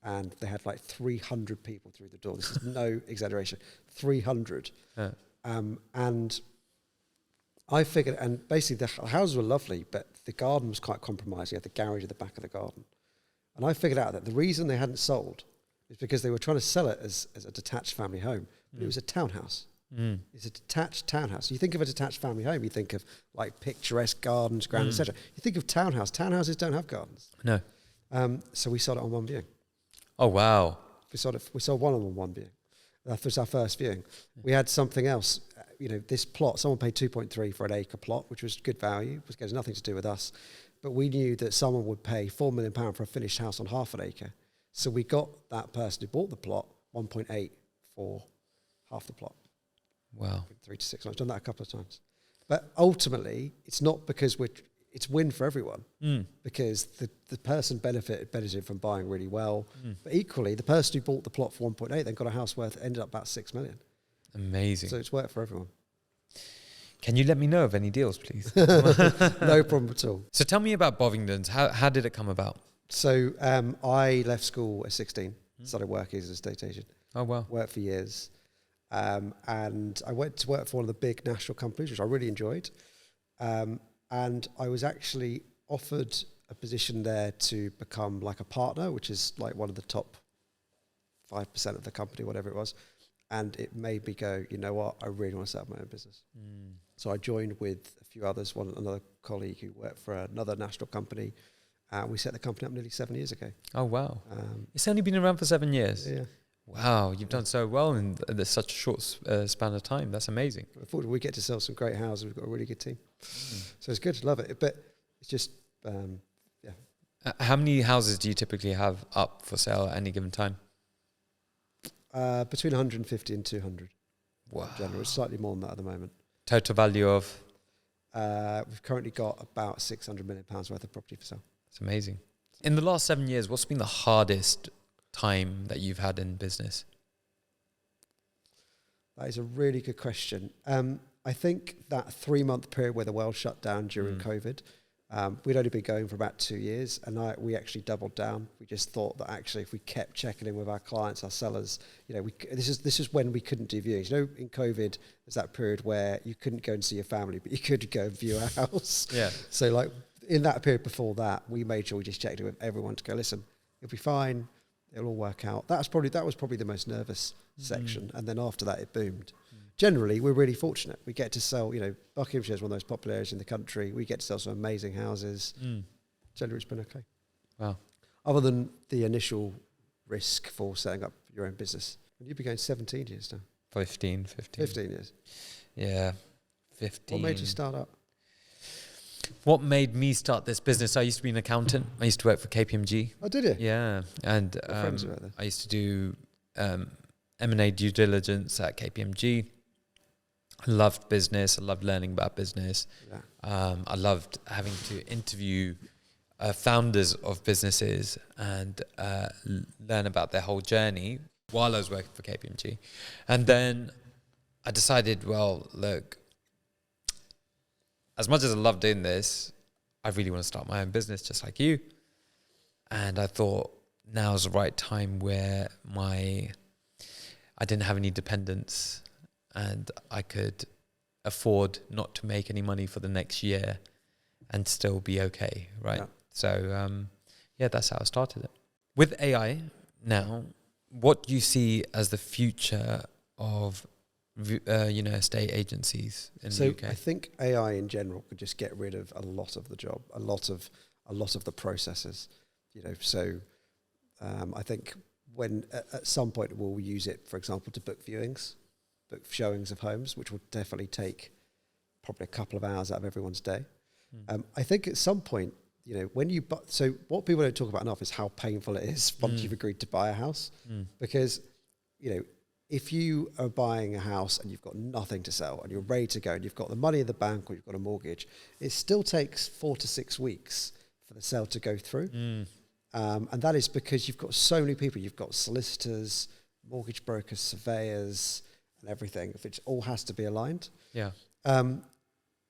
Speaker 2: and they had like 300 people through the door. This is no exaggeration. 300.
Speaker 1: Yeah.
Speaker 2: And I figured, and basically the houses were lovely, but the garden was quite compromised. You had the garage at the back of the garden. And I figured out that the reason they hadn't sold is because they were trying to sell it as a detached family home. But it was a townhouse. It's a detached townhouse. You think of a detached family home, you think of like picturesque gardens, grounds, etc. You think of townhouse. Townhouses don't have gardens.
Speaker 1: No.
Speaker 2: So we sold it on one viewing.
Speaker 1: Oh, wow.
Speaker 2: We sold one on one viewing. That was our first viewing. We had something else. This plot, someone paid 2.3 for an acre plot, which was good value. It has nothing to do with us. But we knew that someone would pay £4 million for a finished house on half an acre. So we got that person who bought the plot 1.8 for half the plot.
Speaker 1: Wow.
Speaker 2: 3 to 6 months. I've done that a couple of times. But ultimately, it's not because it's win for everyone, because the person benefited from buying really well. But equally, the person who bought the plot for 1.8 then got a house ended up about 6 million.
Speaker 1: Amazing.
Speaker 2: So it's worked for everyone.
Speaker 1: Can you let me know of any deals, please?
Speaker 2: No problem at all.
Speaker 1: So tell me about Bovingdons. How did it come about?
Speaker 2: So I left school at 16, started working as an estate agent.
Speaker 1: Oh, wow.
Speaker 2: Worked for years. And I went to work for one of the big national companies, which I really enjoyed. And I was actually offered a position there to become like a partner, which is like one of the top 5% of the company, whatever it was. And it made me go, you know what, I really want to set up my own business. So I joined with a few others, another colleague who worked for another national company. We set the company up nearly 7 years ago.
Speaker 1: Oh, wow. It's only been around for 7 years.
Speaker 2: Yeah.
Speaker 1: Wow, you've done so well in such a short span of time. That's amazing.
Speaker 2: Unfortunately, we get to sell some great houses. We've got a really good team. So it's good, love it. But it's just,
Speaker 1: How many houses do you typically have up for sale at any given time?
Speaker 2: between 150 and 200.
Speaker 1: Wow.
Speaker 2: In general, it's slightly more than that at the moment.
Speaker 1: Total value of?
Speaker 2: We've currently got about £600 million worth of property for sale.
Speaker 1: It's amazing. In the last 7 years, what's been the hardest time that you've had in business?
Speaker 2: That is a really good question. I think that 3-month period where the world shut down during COVID, we'd only been going for about 2 years, and we actually doubled down. We just thought that actually if we kept checking in with our clients, our sellers, this is when we couldn't do viewings. In COVID, there's that period where you couldn't go and see your family, but you could go and view a house.
Speaker 1: Yeah.
Speaker 2: So like in that period before that, we made sure we just checked in with everyone to go, listen, it'll be fine. It'll all work out. That was probably the most nervous section. And then after that, it boomed. Generally, we're really fortunate. We get to sell, Buckinghamshire is one of the most popular areas in the country. We get to sell some amazing houses. Generally, it's been okay.
Speaker 1: Wow.
Speaker 2: Other than the initial risk for setting up your own business. And you've been going 17 years now.
Speaker 1: 15
Speaker 2: years.
Speaker 1: Yeah, 15.
Speaker 2: What made you start up?
Speaker 1: What made me start this business? I used to be an accountant. I used to work for KPMG.
Speaker 2: Oh, did you?
Speaker 1: Yeah. And
Speaker 2: friends who work there.
Speaker 1: I used to do M&A due diligence at KPMG. I loved business. I loved learning about business.
Speaker 2: Yeah.
Speaker 1: I loved having to interview founders of businesses and learn about their whole journey while I was working for KPMG. And then I decided, well, look, as much as I love doing this, I really want to start my own business just like you. And I thought now's the right time where I didn't have any dependents and I could afford not to make any money for the next year and still be okay, right? Yeah. So, that's how I started it. With AI now, what do you see as the future of estate agencies in the UK?
Speaker 2: I think AI in general could just get rid of a lot of the job, a lot of the processes. I think when at some point we'll use it, for example, to book viewings, book showings of homes, which will definitely take probably a couple of hours out of everyone's day. I think at some point, when you so what people don't talk about enough is how painful it is once you've agreed to buy a house, because if you are buying a house and you've got nothing to sell and you're ready to go and you've got the money in the bank or you've got a mortgage, it still takes 4 to 6 weeks for the sale to go through. And that is because you've got so many people. You've got solicitors, mortgage brokers, surveyors, and everything. It all has to be aligned.
Speaker 1: Yeah.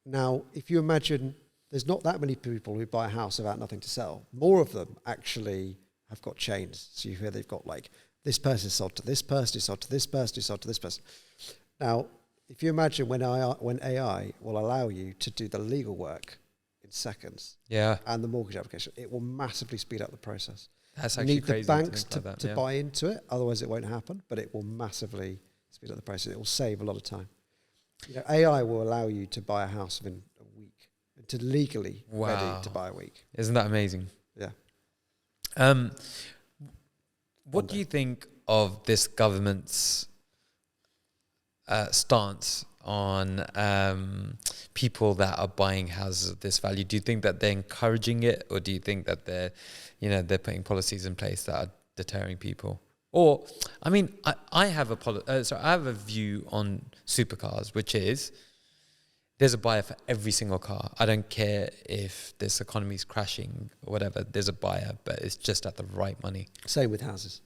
Speaker 2: Now, if you imagine there's not that many people who buy a house without nothing to sell. More of them actually have got chains. So you hear they've got like, this person is sold to this person, is sold to this person, is sold to this person. Now, if you imagine when AI will allow you to do the legal work in seconds, and the mortgage application, it will massively speed up the process.
Speaker 1: That's actually crazy.
Speaker 2: You need the banks to buy into it, otherwise it won't happen. But it will massively speed up the process. It will save a lot of time. AI will allow you to buy a house within a week, to legally ready to buy a week.
Speaker 1: Isn't that amazing?
Speaker 2: Yeah.
Speaker 1: What do you think of this government's stance on people that are buying houses of this value? Do you think that they're encouraging it, or do you think that they're putting policies in place that are deterring people? Or, I mean, I have a view on supercars, which is there's a buyer for every single car. I don't care if this economy is crashing or whatever. There's a buyer, but it's just at the right money.
Speaker 2: Same with houses.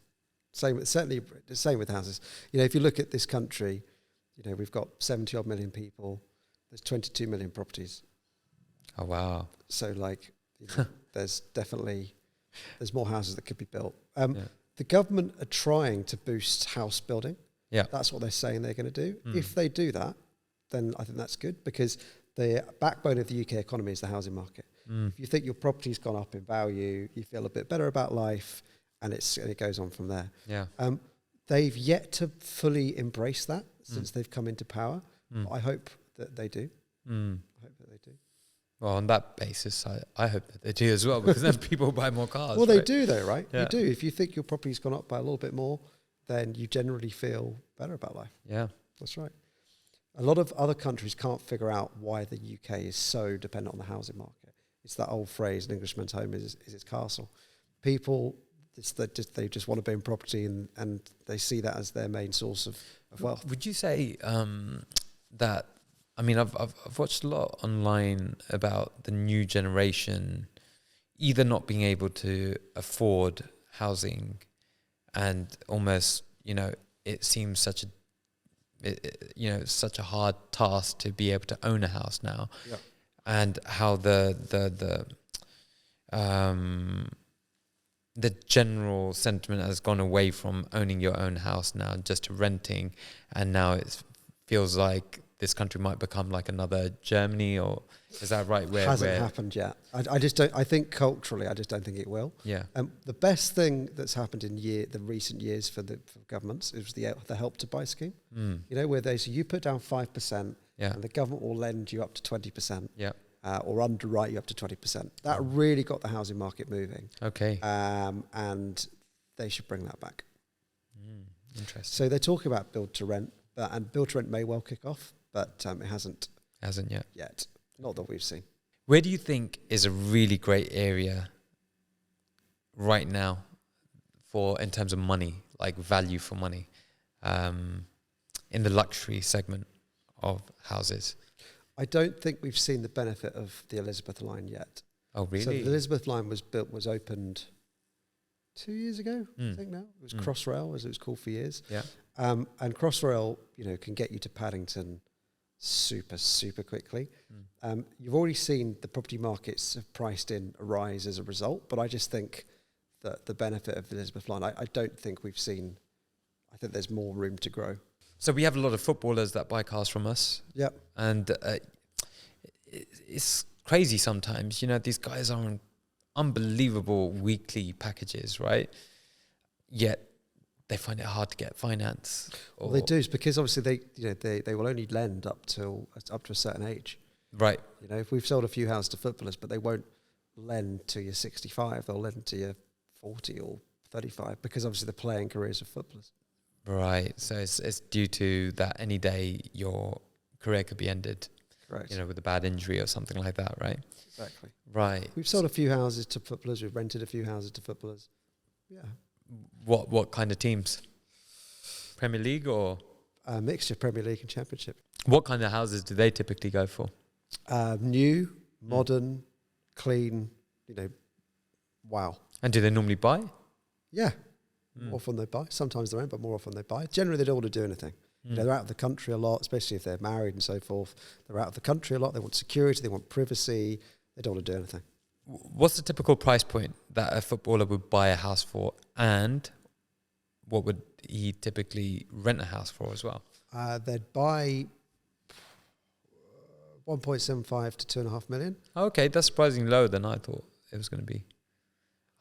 Speaker 2: Certainly the same with houses. If you look at this country, we've got 70 odd million people. There's 22 million properties.
Speaker 1: Oh, wow.
Speaker 2: So there's more houses that could be built. The government are trying to boost house building.
Speaker 1: Yeah.
Speaker 2: That's what they're saying they're going to do. If they do that, then I think that's good, because the backbone of the UK economy is the housing market. If you think your property's gone up in value, you feel a bit better about life, and it goes on from there.
Speaker 1: Yeah.
Speaker 2: They've yet to fully embrace that since they've come into power. I hope that they do. I hope that they do.
Speaker 1: Well, on that basis, I hope that they do as well, because then people buy more cars.
Speaker 2: Well, they do though, right?
Speaker 1: Yeah.
Speaker 2: You do. If you think your property's gone up by a little bit more, then you generally feel better about life.
Speaker 1: Yeah.
Speaker 2: That's right. A lot of other countries can't figure out why the UK is so dependent on the housing market. it's that old phrase, an Englishman's home is his castle. People, they just want to be in property and they see that as their main source of wealth.
Speaker 1: Would you say that, I mean, I've watched a lot online about the new generation either not being able to afford housing and almost, it seems such a hard task to be able to own a house now.
Speaker 2: Yep.
Speaker 1: And how the general sentiment has gone away from owning your own house now just to renting, and now it feels like this country might become like another Germany, or is that right? Where
Speaker 2: hasn't happened yet. I just don't. I think culturally, I just don't think it will.
Speaker 1: Yeah.
Speaker 2: The best thing that's happened in the recent years for governments is the Help to Buy scheme. Where they say you put down 5%, and the government will lend you up to 20%.
Speaker 1: Yeah.
Speaker 2: Or underwrite you up to 20%. That really got the housing market moving.
Speaker 1: Okay.
Speaker 2: And they should bring that back.
Speaker 1: Interesting.
Speaker 2: So they're talking about build to rent, and build to rent may well kick off, but it hasn't.
Speaker 1: Hasn't yet.
Speaker 2: Yet. Not that we've seen.
Speaker 1: Where do you think is a really great area right now in terms of money, like value for money, in the luxury segment of houses?
Speaker 2: I don't think we've seen the benefit of the Elizabeth line yet.
Speaker 1: Oh, really?
Speaker 2: So the Elizabeth line was opened 2 years ago, I think now. It was Crossrail, as it was called for years.
Speaker 1: Yeah.
Speaker 2: And Crossrail, can get you to Paddington super, super quickly. You've already seen the property markets have priced in a rise as a result, but I just think that the benefit of the Elizabeth line, I don't think we've seen. I think there's more room to grow.
Speaker 1: So we have a lot of footballers that buy cars from us.
Speaker 2: Yep.
Speaker 1: And it's crazy sometimes. These guys are on unbelievable weekly packages, right? Yet they find it hard to get finance.
Speaker 2: Well, they do. It's because obviously they will only lend up to a certain age.
Speaker 1: Right.
Speaker 2: If we've sold a few houses to footballers, but they won't lend to you 65, they'll lend to you 40 or 35, because obviously the playing careers of footballers.
Speaker 1: Right. So it's due to that any day your career could be ended.
Speaker 2: Correct.
Speaker 1: With a bad injury or something like that, right?
Speaker 2: Exactly.
Speaker 1: Right.
Speaker 2: We've sold a few houses to footballers. We've rented a few houses to footballers. Yeah.
Speaker 1: What kind of teams? Premier League or?
Speaker 2: A mixture of Premier League and Championship.
Speaker 1: What kind of houses do they typically go for?
Speaker 2: New, modern, clean, wow.
Speaker 1: And do they normally buy?
Speaker 2: Yeah. More often they buy. Sometimes they rent, but more often they buy. Generally, they don't want to do anything. They're out of the country a lot, especially if they're married and so forth. They're out of the country a lot. They want security. They want privacy. They don't want to do anything.
Speaker 1: What's the typical price point that a footballer would buy a house for, and what would he typically rent a house for as well?
Speaker 2: They'd buy 1.75 to 2.5 million.
Speaker 1: Okay, that's surprisingly lower than I thought it was going to be.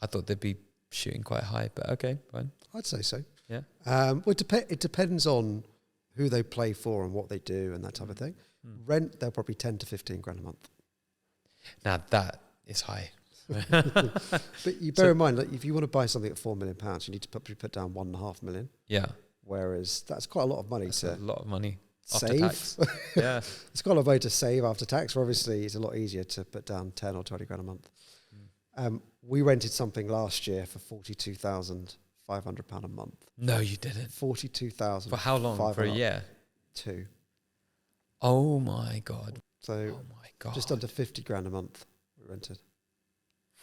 Speaker 1: I thought they'd be shooting quite high, but okay, fine.
Speaker 2: I'd say so.
Speaker 1: Yeah.
Speaker 2: Well, it depends on who they play for and what they do and that type of thing. Rent, they'll probably 10 to 15 grand a month.
Speaker 1: Now that is high.
Speaker 2: But you bear in mind, like, if you want to buy something at £4 million, you need to put down 1.5 million.
Speaker 1: Yeah.
Speaker 2: Whereas that's quite a lot of money
Speaker 1: That's a lot of money after
Speaker 2: save.
Speaker 1: tax. Yeah.
Speaker 2: It's quite a lot of money to save after tax. Where obviously, it's a lot easier to put down 10 or 20 grand a month. We rented something last year for £42,500 a month.
Speaker 1: No, you didn't.
Speaker 2: 42,000.
Speaker 1: For how long? For a year?
Speaker 2: 2.
Speaker 1: Oh my God.
Speaker 2: So
Speaker 1: Oh my God.
Speaker 2: just under 50 grand a month we rented.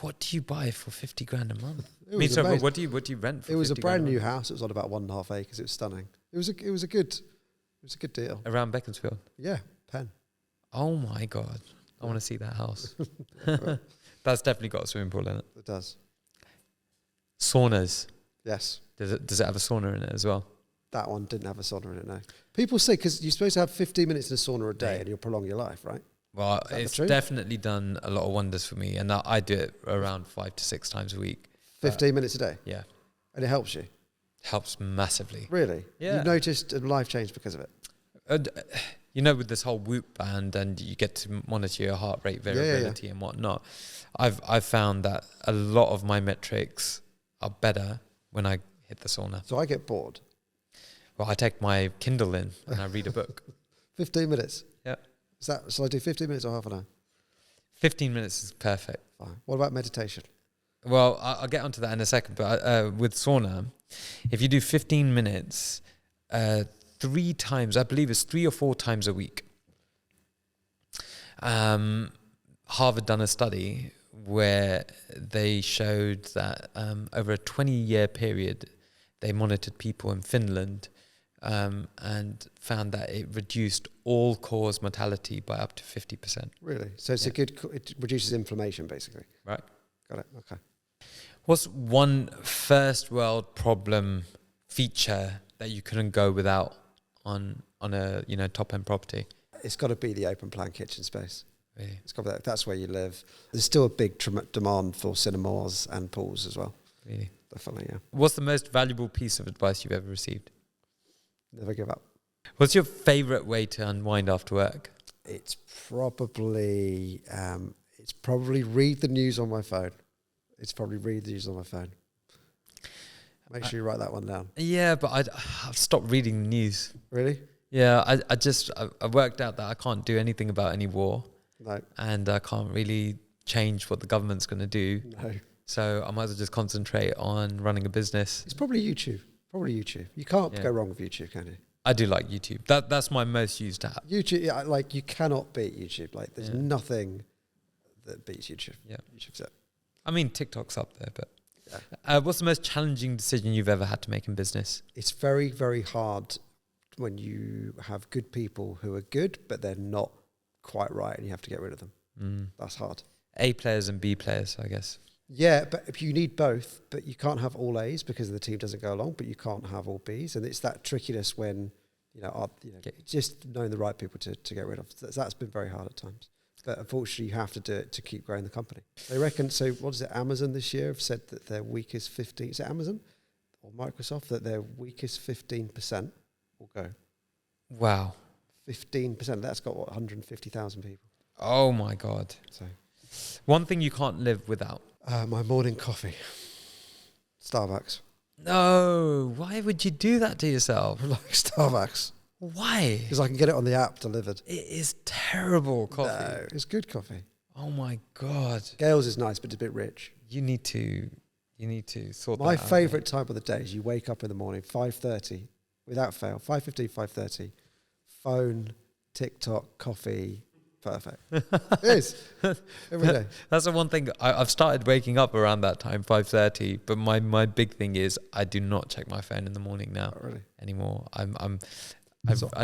Speaker 1: What do you buy for 50 grand a month?
Speaker 2: It was
Speaker 1: sorry,
Speaker 2: amazing.
Speaker 1: what do you rent for?
Speaker 2: It was a
Speaker 1: 50 grand
Speaker 2: brand new
Speaker 1: month?
Speaker 2: house. It was on about 1.5 acres. It was stunning. It was a good deal.
Speaker 1: Around Beaconsfield.
Speaker 2: Yeah, Penn.
Speaker 1: Oh my God. I want to see that house. That's definitely got a swimming pool in it.
Speaker 2: It does.
Speaker 1: Saunas.
Speaker 2: Yes.
Speaker 1: Does it have a sauna in it as well?
Speaker 2: That one didn't have a sauna in it, no. People say, because you're supposed to have 15 minutes in a sauna a day and you'll prolong your life, right?
Speaker 1: Well,
Speaker 2: Is that
Speaker 1: it's
Speaker 2: the truth?
Speaker 1: definitely done a lot of wonders for me, and I do it around 5 to 6 times a week.
Speaker 2: 15 minutes a day?
Speaker 1: Yeah.
Speaker 2: And it helps you?
Speaker 1: Helps massively.
Speaker 2: Really?
Speaker 1: Yeah.
Speaker 2: You've noticed a life change because of it?
Speaker 1: And, with this whole Whoop band, and you get to monitor your heart rate variability and whatnot, I've found that a lot of my metrics are better when I hit the sauna.
Speaker 2: So I get bored.
Speaker 1: Well, I take my Kindle in and I read a book.
Speaker 2: 15 minutes?
Speaker 1: Yeah.
Speaker 2: Shall I do 15 minutes or half an hour?
Speaker 1: 15 minutes is perfect.
Speaker 2: Fine. What about meditation?
Speaker 1: Well, I'll get onto that in a second, but with sauna, if you do 15 minutes 3 times, I believe it's 3 or 4 times a week. Harvard done a study where they showed that over a 20-year period, they monitored people in Finland and found that it reduced all-cause mortality by up to 50%.
Speaker 2: Really? So it's it reduces inflammation, basically.
Speaker 1: Right.
Speaker 2: Got it. Okay.
Speaker 1: What's one first world problem feature that you couldn't go without on a top end property?
Speaker 2: It's got to be the open plan kitchen space.
Speaker 1: Really?
Speaker 2: It's got to be that's where you live. There's still a big demand for cinemas and pools as well.
Speaker 1: Really?
Speaker 2: Definitely, yeah.
Speaker 1: What's the most valuable piece of advice you've ever received?
Speaker 2: Never give up.
Speaker 1: What's your favourite way to unwind after work?
Speaker 2: It's probably read the news on my phone. Make sure you write that one down.
Speaker 1: Yeah, but I've stopped reading the news.
Speaker 2: Really?
Speaker 1: Yeah, I worked out that I can't do anything about any war.
Speaker 2: No.
Speaker 1: And I can't really change what the government's going to do.
Speaker 2: No.
Speaker 1: So I might as well just concentrate on running a business.
Speaker 2: It's probably YouTube. You can't go wrong with YouTube, can you?
Speaker 1: I do like YouTube. That's my most used app.
Speaker 2: YouTube, like you cannot beat YouTube. Like there's nothing that beats YouTube.
Speaker 1: Yeah.
Speaker 2: YouTube's it.
Speaker 1: I mean, TikTok's up there, but what's the most challenging decision you've ever had to make in business?
Speaker 2: It's very, very hard when you have good people who are good, but they're not quite right and you have to get rid of them. That's hard.
Speaker 1: A players and B players, I guess.
Speaker 2: Yeah, but if you need both, but you can't have all A's because the team doesn't go along, but you can't have all B's. And it's that trickiness when, just knowing the right people to get rid of. That's been very hard at times. But unfortunately, you have to do it to keep growing the company. They reckon, so what is it, Amazon this year have said that their weakest 15, is it Amazon or Microsoft, that their weakest 15% will go.
Speaker 1: Wow.
Speaker 2: 15%, that's got 150,000 people.
Speaker 1: Oh my God.
Speaker 2: So,
Speaker 1: one thing you can't live without.
Speaker 2: my morning coffee. Starbucks.
Speaker 1: No, why would you do that to yourself?
Speaker 2: I like Starbucks.
Speaker 1: Why?
Speaker 2: Because I can get it on the app delivered.
Speaker 1: It is terrible coffee.
Speaker 2: No, it's good coffee.
Speaker 1: Oh my God.
Speaker 2: Gale's is nice, but it's a bit rich.
Speaker 1: You need to sort that out.
Speaker 2: My favourite time of the day is you wake up in the morning, 5:30, without fail, 5:15, 5:30, phone, TikTok, coffee, perfect. It is. Every day.
Speaker 1: That's the one thing. I've started waking up around that time, 5:30, but my big thing is I do not check my phone in the morning now.
Speaker 2: Not really.
Speaker 1: Anymore. I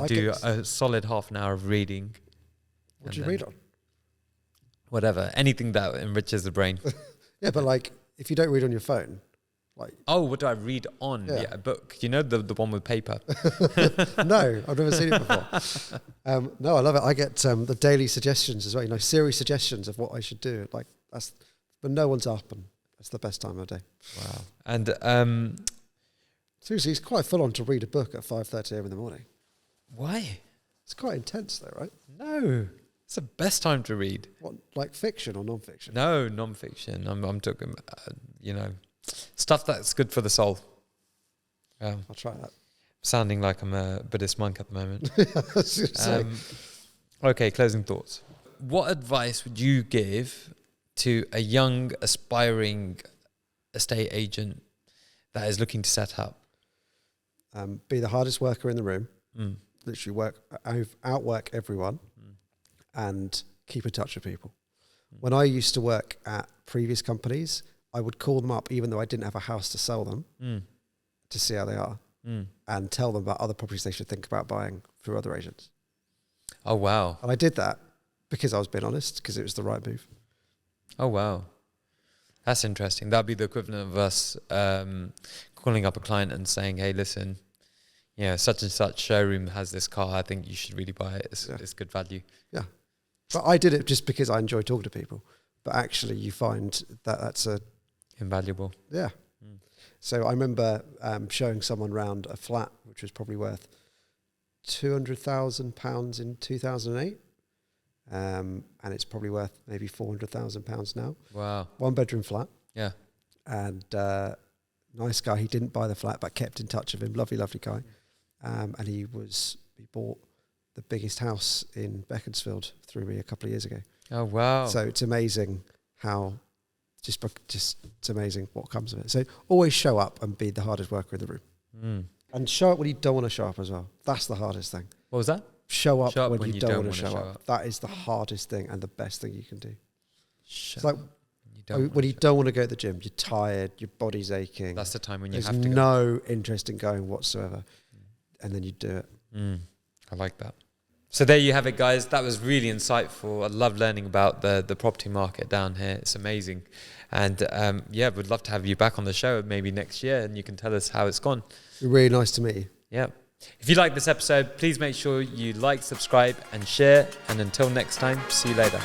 Speaker 1: do a solid half an hour of reading.
Speaker 2: What do you read on?
Speaker 1: Whatever. Anything that enriches the brain.
Speaker 2: Yeah, but like, if you don't read on your phone, like...
Speaker 1: Oh, what do I read on? Yeah, a book. You know, the one with paper?
Speaker 2: No, I've never seen it before. No, I love it. I get the daily suggestions as well, Siri suggestions of what I should do. Like, that's... But no one's up, and that's the best time of the day.
Speaker 1: Wow. And...
Speaker 2: seriously, it's quite full on to read a book at 5:30 a.m. in the morning.
Speaker 1: Why?
Speaker 2: It's quite intense though, right?
Speaker 1: No. It's the best time to read.
Speaker 2: What, like fiction or non-fiction?
Speaker 1: No, non-fiction. I'm talking, stuff that's good for the soul.
Speaker 2: I'll try that.
Speaker 1: Sounding like I'm a Buddhist monk at the moment.
Speaker 2: Yeah,
Speaker 1: okay, closing thoughts. What advice would you give to a young, aspiring estate agent that is looking to set up?
Speaker 2: Be the hardest worker in the room. Literally outwork everyone, and keep in touch with people. When I used to work at previous companies, I would call them up even though I didn't have a house to sell them to see how they are and tell them about other properties they should think about buying through other agents.
Speaker 1: Oh, wow.
Speaker 2: And I did that because I was being honest, because it was the right move.
Speaker 1: Oh, wow. That's interesting. That'd be the equivalent of us calling up a client and saying, hey, listen, such and such showroom has this car. I think you should really buy it. It's good value.
Speaker 2: Yeah. But I did it just because I enjoy talking to people. But actually you find that that's
Speaker 1: invaluable.
Speaker 2: Yeah. So I remember showing someone around a flat, which was probably worth £200,000 in 2008. And it's probably worth maybe £400,000 now.
Speaker 1: Wow.
Speaker 2: 1-bedroom flat.
Speaker 1: Yeah.
Speaker 2: And nice guy. He didn't buy the flat, but kept in touch with him. Lovely, lovely guy. And he bought the biggest house in Beaconsfield through me a couple of years ago.
Speaker 1: Oh, wow.
Speaker 2: So it's amazing how it's amazing what comes of it. So always show up and be the hardest worker in the room. And show up when you don't want to show up as well. That's the hardest thing.
Speaker 1: What was that?
Speaker 2: Show up when you don't want to show up. That is the hardest thing and the best thing you can do. It's like when you don't want to go to the gym, you're tired, your body's aching.
Speaker 1: That's the time when you
Speaker 2: There's
Speaker 1: have to go.
Speaker 2: no interest in going whatsoever. And then you do it.
Speaker 1: I like that. So there you have it, guys. That was really insightful. I love learning about the property market down here. It's amazing. And we'd love to have you back on the show maybe next year, and you can tell us how it's gone.
Speaker 2: Really nice to meet you.
Speaker 1: Yeah. If you like this episode, please make sure you like, subscribe, and share. And until next time, see you later.